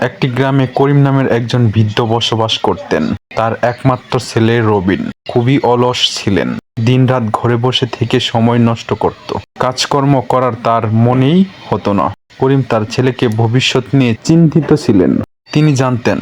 একটি গ্রামে করিম নামের একজন বৃদ্ধ বসবাস করতেন। তার একমাত্র ছেলে রবিন খুবই অলস ছিলেন। দিনরাত ঘরে বসে থেকে সময় নষ্ট করত। কাজকর্ম করার তার মনেই হতো না। করিম তার ছেলেকে ভবিষ্যৎ নিয়ে চিন্তিত ছিলেন। তিনি জানতেন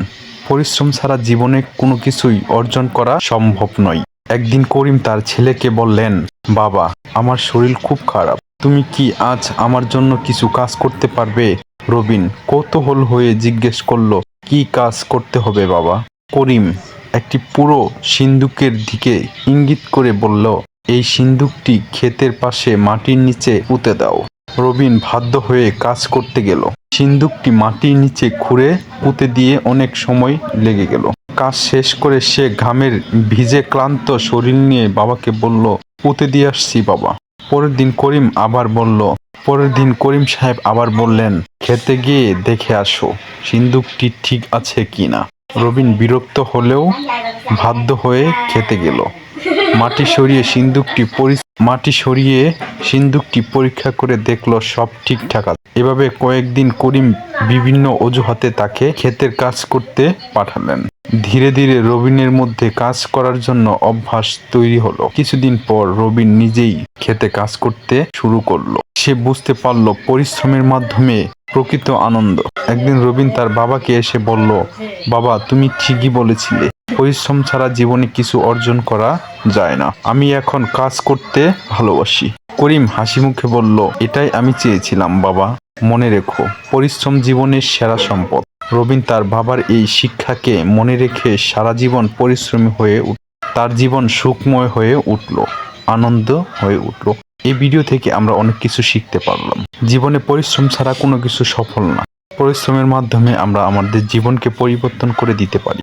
পরিশ্রম ছাড়া জীবনে কোনো কিছুই অর্জন করা সম্ভব নয়। একদিন করিম তার ছেলেকে বললেন, বাবা, আমার শরীর খুব খারাপ। তুমি কি আজ আমার জন্য কিছু কাজ করতে পারবে? রবিন কৌতূহল হয়ে জিজ্ঞেস করল, কি কাজ করতে হবে বাবা? করিম একটি পুরো সিন্দুকের দিকে ইঙ্গিত করে বলল, এই সিন্দুকটি ক্ষেতের পাশে মাটির নিচে পুঁতে দাও। রবিন বাধ্য হয়ে কাজ করতে গেল। সিন্দুকটি মাটির নিচে খুঁড়ে পুঁতে দিয়ে অনেক সময় লেগে গেল। কাজ শেষ করে সে ঘামের ভিজে ক্লান্ত শরীর নিয়ে বাবাকে বলল, পুঁতে দিয়ে আসছি বাবা। পরের দিন করিম সাহেব আবার বললেন, খেতে গিয়ে দেখে আসো সিন্দুকটি ঠিক আছে কিনা। রবিন বিরক্ত হলেও বাধ্য হয়ে খেতে গেল। মাটি সরিয়ে সিন্দুকটি পরীক্ষা করে দেখলো সব ঠিকঠাক আছে। এভাবে কয়েকদিন করিম বিভিন্ন অজুহাতে তাকে ক্ষেতের কাজ করতে পাঠালেন। ধীরে ধীরে রবিনের মধ্যে কাজ করার জন্য অভ্যাস তৈরি হলো। কিছুদিন পর রবিন নিজেই ক্ষেতে কাজ করতে শুরু করলো। সে বুঝতে পারলো পরিশ্রমের মাধ্যমে প্রকৃত আনন্দ। একদিন রবিন তার বাবাকে এসে বলল, বাবা, তুমি ঠিকই বলেছিলে, পরিশ্রম ছাড়া জীবনে কিছু অর্জন করা যায় না। আমি এখন কাজ করতে ভালোবাসি। করিম হাসি মুখে বলল, এটাই আমি চেয়েছিলাম বাবা। মনে রেখো, পরিশ্রম জীবনের সেরা সম্পদ। রবিন তার বাবার এই শিক্ষাকে মনে রেখে সারা জীবন পরিশ্রমী হয়ে তার জীবন সুখময় হয়ে উঠল, আনন্দ হয়ে উঠল। এই ভিডিও থেকে আমরা অনেক কিছু শিখতে পারলাম। জীবনে পরিশ্রম ছাড়া কোনো কিছু সফল না। পরিশ্রমের মাধ্যমে আমরা আমাদের জীবনকে পরিবর্তন করে দিতে পারি।